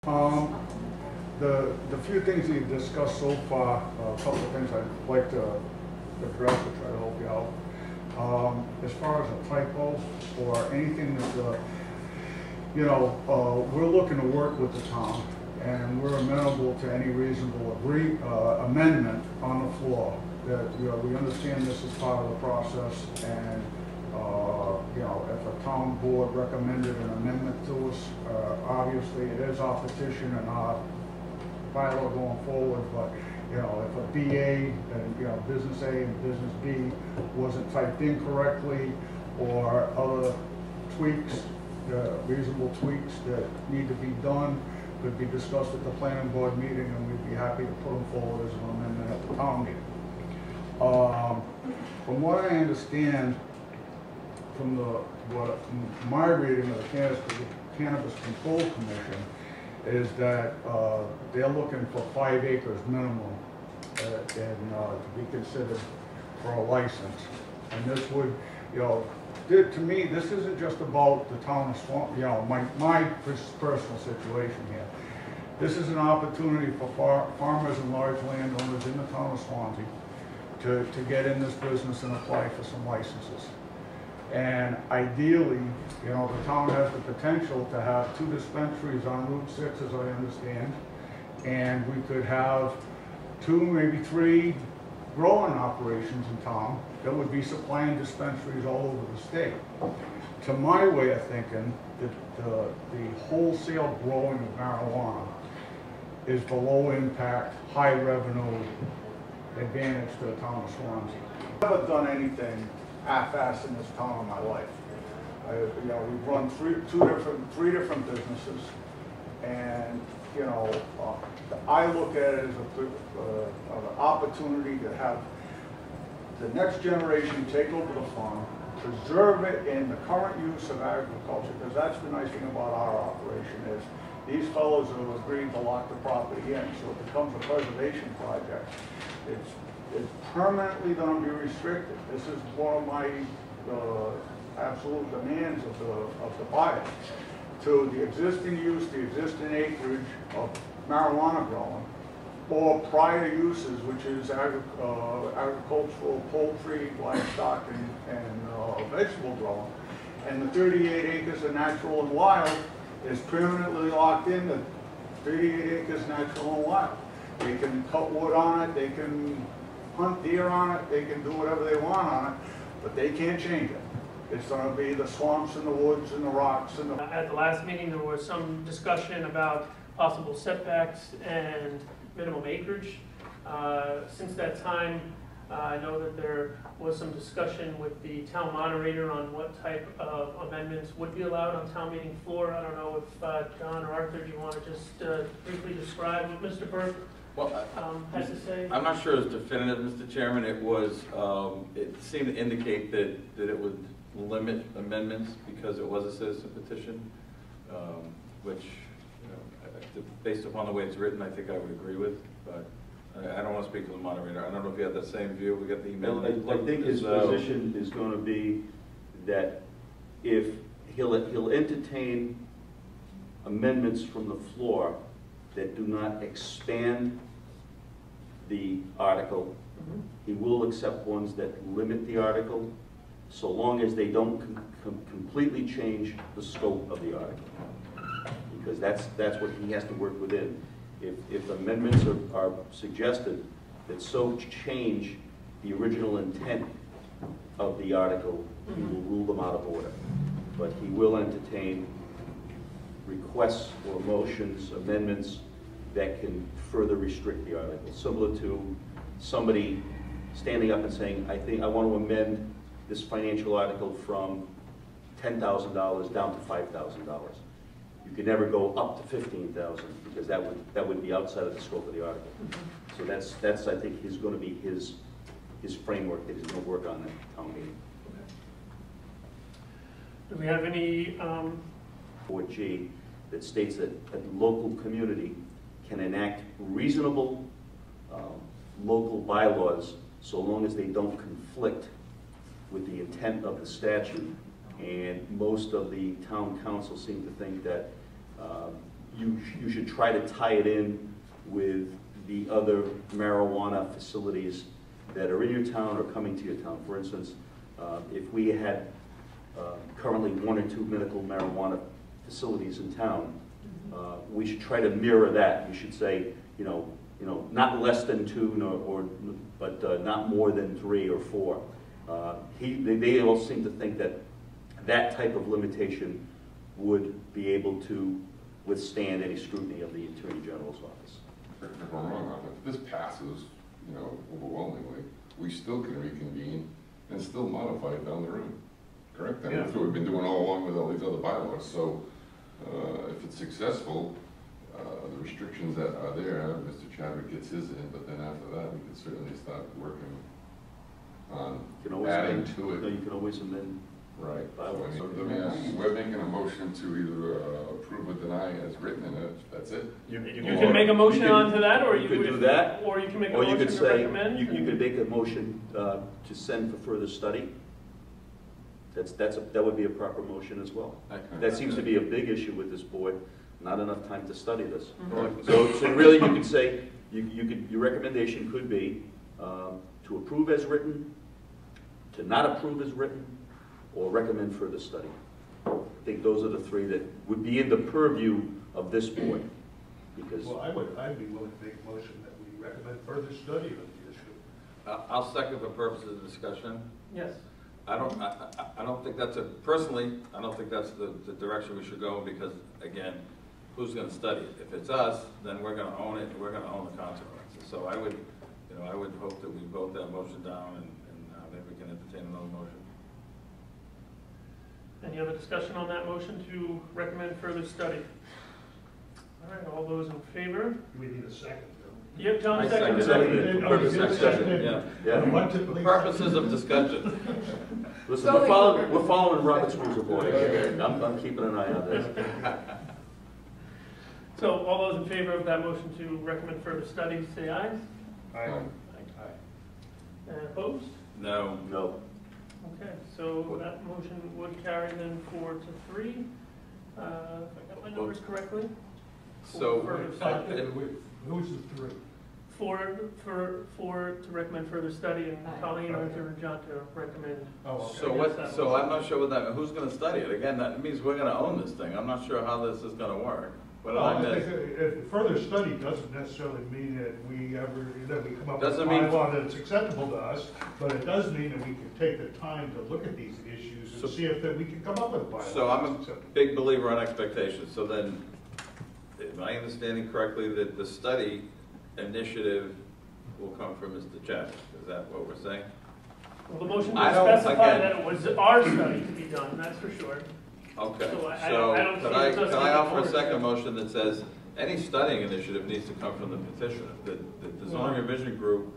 Um, the few things that you've discussed so far, a couple of things I'd like to address to try to help you out. As far as a typo or anything that, we're looking to work with the town, and we're amenable to any reasonable amendment on the floor. That we understand this is part of the process, and if a town board recommended an amendment to us, obviously it is our petition and our bylaw going forward. But if a BA and business A and business B wasn't typed in correctly, or other tweaks, reasonable tweaks that need to be done, could be discussed at the planning board meeting, and we'd be happy to put them forward as an amendment at the town meeting. From what I understand, from my reading of the Cannabis Control Commission, is that they're looking for 5 acres minimum to be considered for a license. And this would, to me, this isn't just about the town of Swansea, my personal situation here. This is an opportunity for farmers and large landowners in the town of Swansea to get in this business and apply for some licenses. And ideally, the town has the potential to have 2 dispensaries on Route 6, as I understand, and we could have 2, maybe 3 growing operations in town that would be supplying dispensaries all over the state. To my way of thinking, the wholesale growing of marijuana is the low impact, high revenue advantage to the town of Swansea. I've never done anything half-assed in this town in my life. We've run 3 different businesses, and I look at it as an opportunity to have the next generation take over the farm, preserve it in the current use of agriculture, because that's the nice thing about our operation is these fellows have agreed to lock the property in, so it becomes a preservation project. It's permanently going to be restricted. This is one of my absolute demands of the buyer. To the existing use, the existing acreage of marijuana growing, or prior uses, which is agricultural, poultry, livestock, and vegetable growing. And the 38 acres of natural and wild is permanently locked in to 38 acres natural and wild. They can cut wood on it, they can hunt deer on it, they can do whatever they want on it, but they can't change it. It's going to be the swamps and the woods and the rocks and the... At the last meeting, there was some discussion about possible setbacks and minimum acreage. Since that time, I know that there was some discussion with the town moderator on what type of amendments would be allowed on town meeting floor. I don't know if John or Arthur, do you want to just briefly describe what Mr. Burke has to say? I'm not sure it's definitive, Mr. Chairman. It was, it seemed to indicate that it would limit amendments because it was a citizen petition, which, based upon the way it's written, I think I would agree with, but I don't want to speak to the moderator. I don't know if you have that same view. We got the email. I think his position is going to be that if he'll entertain amendments from the floor that do not expand the article, he will accept ones that limit the article, so long as they don't completely change the scope of the article, because that's what he has to work within. If amendments are suggested that so change the original intent of the article, he will rule them out of order. But he will entertain requests or motions, amendments that can further restrict the article, similar to somebody standing up and saying, I want to amend this financial article from $10,000 down to $5,000. You could never go up to $15,000 because that would be outside of the scope of the article. So that's I think is going to be his framework that he's going to work on at town meeting. Do we have any 4G that states that a local community can enact reasonable local bylaws so long as they don't conflict with the intent of the statute. And most of the town council seem to think that you should try to tie it in with the other marijuana facilities that are in your town or coming to your town. For instance, if we had currently 1 or 2 medical marijuana facilities in town, we should try to mirror that. You should say, not less than 2, but not more than 3 or 4. They all seem to think that that type of limitation would be able to withstand any scrutiny of the Attorney General's office. If I'm wrong, if this passes, overwhelmingly, we still can reconvene and still modify it down the road, correct? I mean, that's what we've been doing all along with all these other bylaws. So if it's successful, the restrictions that are there, Mr. Chadwick gets his in, but then after that, we can certainly start working on adding to it. No, you can always amend. Right. So, let me ask you, we're making a motion to either approve or deny as written, and that's it? You can make a motion onto that, or you could do that, or you can make a or you motion could to say, recommend. you could make a motion to send for further study. That would be a proper motion as well. That seems to be a big issue with this board, not enough time to study this. So really you could say, your recommendation could be to approve as written, to not approve as written, or recommend further study. I think those are the 3 that would be in the purview of this board. Because Well, I'd be willing to make a motion that we recommend further study of the issue. I'll second for purposes of discussion. Yes. I don't think that's personally, I don't think that's the direction we should go, because again, who's gonna study it? If it's us, then we're gonna own it, and we're gonna own the consequences. So I would hope that we vote that motion down, and maybe we can entertain another motion. Any other discussion on that motion to recommend further study? All right, all those in favor? We need a second, though. Yep, John I seconded. seconded it. Oh, you Purpose did discussion, second it. yeah. For Purposes of discussion. listen, we're following Robert's rules of order here. I'm keeping an eye on this. So all those in favor of that motion to recommend further study, say aye. Aye. And opposed? No. No. Okay, so that motion would carry then 4 to 3. If I got my numbers correctly. So, Who's the 3? 4 to recommend further study, and Colleen, Arthur, and John to recommend. Oh, okay. so I'm not sure what that, who's gonna study it? Again, that means we're gonna own this thing. I'm not sure how this is gonna work. What did I miss? If further study doesn't necessarily mean that we come up with a Doesn't mean- bylaw that's acceptable to us, but it does mean that we can take the time to look at these issues and see if we can come up with a bylaw. So I'm that's a acceptable. big believer on expectations. So then, am I understanding correctly that the study initiative will come from Mr. Chadwick? Is that what we're saying? Well, the motion I would don't- specify again- that it was our study to be done, that's for sure. Okay, So I so don't could see I, it could does I need offer a ownership. second motion that says any studying initiative needs to come from the petitioner? The zoning revision group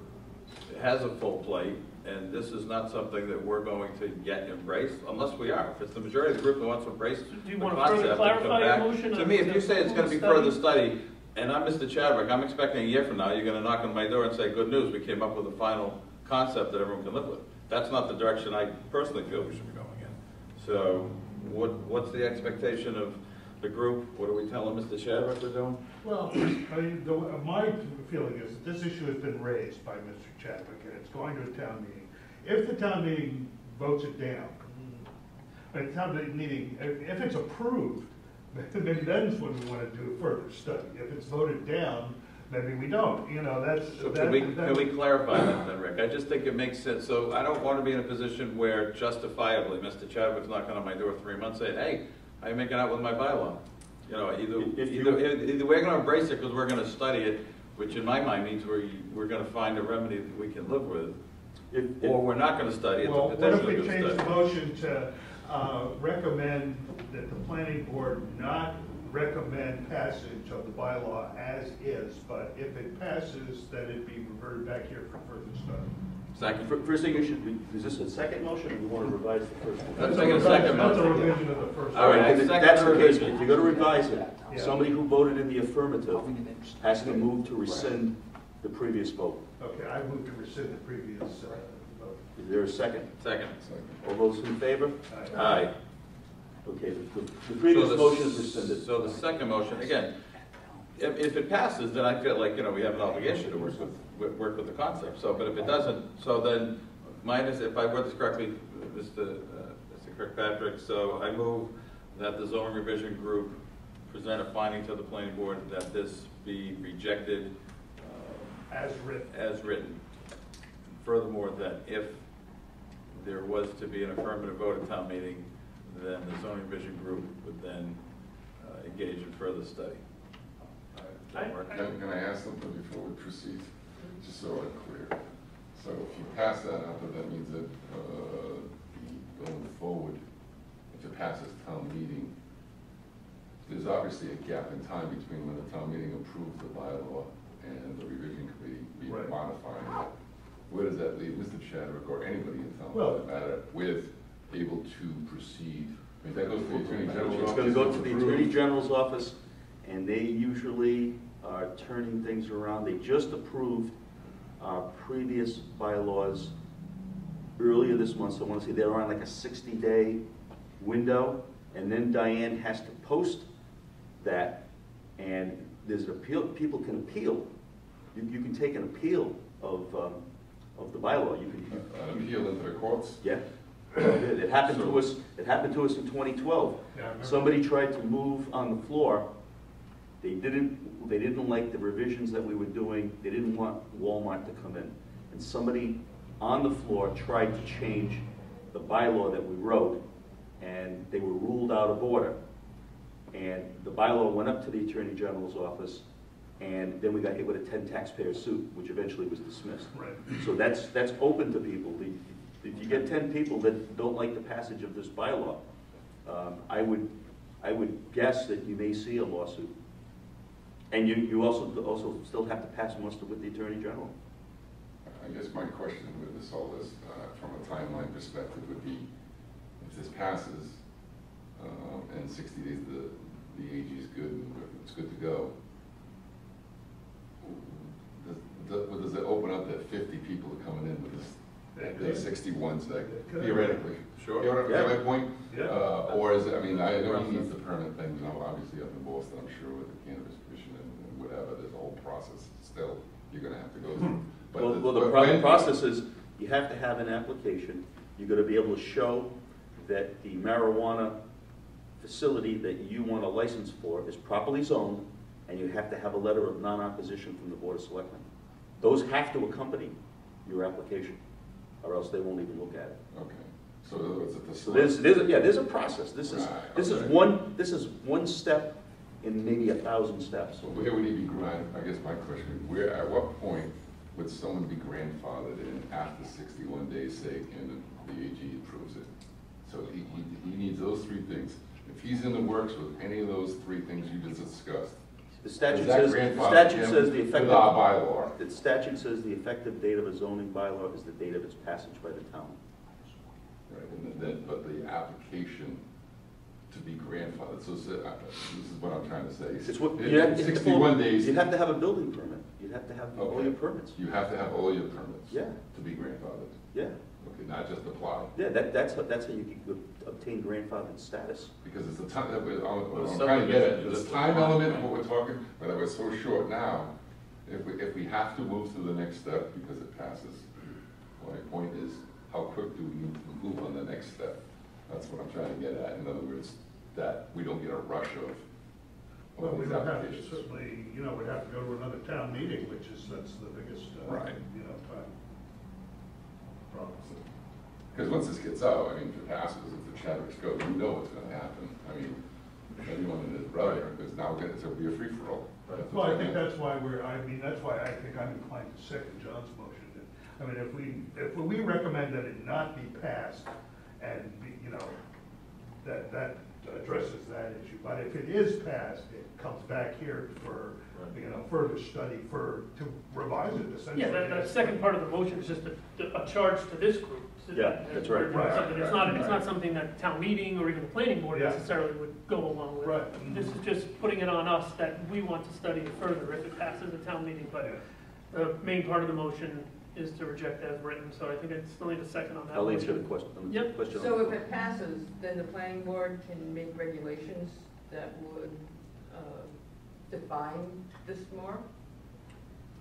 has a full plate, and this is not something that we're going to yet embrace, unless we are. If it's the majority of the group that wants to embrace Do you the want to concept further and come clarify your back. motion? To on me, if the you say it's gonna be study? further study, and I'm Mr. Chadwick, I'm expecting a year from now, you're gonna knock on my door and say, good news, we came up with a final concept that everyone can live with. That's not the direction I personally feel we should be going in. So, what's the expectation of the group? What are we telling Mr. Chadwick we're doing? Well, my feeling is that this issue has been raised by Mr. Chadwick, and it's going to a town meeting. If the town meeting votes it down, if it's approved, maybe that's when we want to do a further study. If it's voted down, maybe we don't. So can we clarify that then, Rick? I just think it makes sense. So I don't want to be in a position where justifiably Mr. Chadwick's knocking on my door 3 months saying, hey, how you making out with my bylaw? Either we're going to embrace it because we're going to study it, which in my mind means we're going to find a remedy that we can live with, or we're not going to study it. Well, The what if petitioner we can change study. the motion to recommend that the planning board not recommend passage of the bylaw as is, but if it passes, then it be reverted back here for further study? Second. First thing you should be, is this a second motion, or you want to revise the first one? Let's make it a second That's a motion. revision of the first. All right, one. If second that's the case, revision. if you're going to revise it, Yeah. somebody who voted in the affirmative has to move to rescind the previous vote. Okay, I move to rescind the previous vote. Is there a second? Second. All those in favor? Aye. Aye. Okay, the previous motion is rescinded. So the second motion, again, if it passes, then I feel like, you know, we have an obligation to work with the concept. So, but if it doesn't, so then, mine is, if I word this correctly, Mr. Kirkpatrick, so I move that the zoning revision group present a finding to the planning board that this be rejected As written. as written. Furthermore, that if there was to be an affirmative vote at town meeting, then the zoning revision group would then engage in further study. Can I ask something before we proceed? Just so I'm clear. So if you pass that out, then that means that going forward, if it passes town meeting, there's obviously a gap in time between when the town meeting approves the bylaw and the revision committee be Right. modifying it. Where does that leave Mr. Chadwick or anybody in town, Well- for that matter, with able to proceed? I mean, that goes to the Attorney General's office. It's gonna go to the approved. Attorney General's office, and they usually are turning things around. They just approved our previous bylaws earlier this month, so I wanna say they're on like a 60-day window, and then Diane has to post that, and there's an appeal, people can appeal. You can take an appeal of the bylaw. You can, An appeal into the courts? yeah. It happened to us, it happened to us in 2012. Yeah, I remember. Somebody tried to move on the floor. They didn't like the revisions that we were doing. They didn't want Walmart to come in. And somebody on the floor tried to change the bylaw that we wrote, and they were ruled out of order. And the bylaw went up to the Attorney General's office, and then we got hit with a 10 taxpayer suit, which eventually was dismissed. Right. So that's open to people. If you get 10 people that don't like the passage of this bylaw, I would guess that you may see a lawsuit. And you also still have to pass muster with the Attorney General. I guess my question with all this, from a timeline perspective, would be, if this passes, and 60 days, the AG is good, and it's good to go, does it open up that 50 people are coming in with this, the 61 say, theoretically? Sure. You know my point? Yeah. Or is it, I mean, I know he needs the permit thing, you know, obviously up in Boston, I'm sure with the Cannabis Commission and whatever, there's a whole process still you're gonna have to go through. But Well, the process is, you have to have an application. You're gonna be able to show that the marijuana facility that you want a license for is properly zoned, and you have to have a letter of non-opposition from the Board of Selectmen. Those have to accompany your application, or else they won't even look at it. Okay, so in other words, if the So select. there's a process. This is Right, this is one step in maybe 1,000 steps. So where would he be I guess my question is, where, at what point would someone be grandfathered in after 61 days, say, and the AG approves it? So he needs those three things. If he's in the works with any of those three things you just discussed, The statute does that says, grandfather him the with effective, our bylaw? the statute says the effective date of a zoning bylaw is the date of its passage by the town. Right, and then, but the application to be grandfathered, so this is what I'm trying to say. It's what, In you have, 61 days, you'd have to have a building permit. You'd have to have all Okay. your permits. you have to have all your permits. Yeah. To be grandfathered. Yeah, Okay, not just apply. yeah, that's how you can obtain grandfathered status. Because it's the time, I'm Well, trying to get at, subdivision this is the time time element, element. what we're talking, whether we're so short now, if we have to move to the next step because it passes, my point is, how quick do we need to move on the next step? That's what I'm trying to get at. In other words, that we don't get a rush of Well, all we these would have to applications. certainly, we'd have to go to another town meeting, that's the biggest, Right. time problem. Because once this gets out, I mean, if it passes, if the Chadwicks go, you know what's gonna happen. I mean, everyone and his brother, because now it'll be a free-for-all. Well, I think that's why that's why I think I'm inclined to second John's motion. I mean, if we recommend that it not be passed, and, that addresses that issue. But if it is passed, it comes back here for, further study to revise it essentially. Yeah, that second part of the motion is just a charge to this group. So Yeah, that- that's right. Right, something- It's not something that town meeting or even the planning board Yeah. necessarily would go along with. Right. This is just putting it on us that we want to study it further if it passes the town meeting. But the main part of the motion is to reject as written, so I think I still need a second on that. I'll answer the motion. question. Yep. question on So the if floor. it passes, then the planning board can make regulations that would define this more?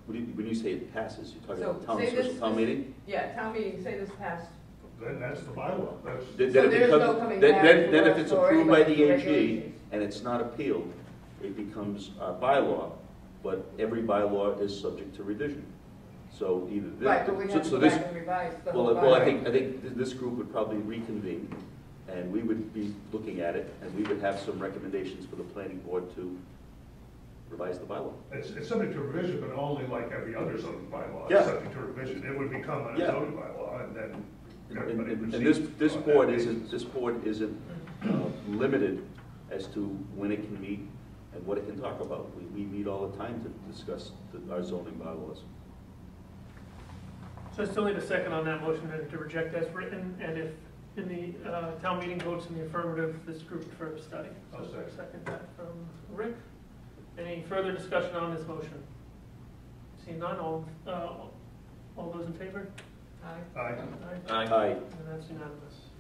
When you say it passes, you're talking So about town, say special this- town meeting? Yeah, town meeting, say this passed. Then that's the bylaw, that's. Then So it there's no becomes- coming then- back then- to then if us it's or approved by anybody the for AG regulations. and it's not appealed, it becomes our bylaw, but every bylaw is subject to revision. So either this. Right, but we have to so go this- back and revise the whole Well, bylaw. I think this group would probably reconvene, and we would be looking at it, and we would have some recommendations for the planning board to revise the bylaw. It's subject to revision, but only like every other zoning bylaw. Yeah. It's subject to revision. It would become a Yeah. zoning bylaw, and then everybody And proceeds. this on board that isn't, basis. limited as to when it can meet and what it can talk about. We meet all the time to discuss our zoning bylaws. So I still need a second on that motion to reject as written, and if in the town meeting votes in the affirmative, this group would further study. I'll So second. second that from Rick. Any further discussion on this motion? Seeing none, all those in favor? Aye. Aye. Aye. Aye. And that's unanimous.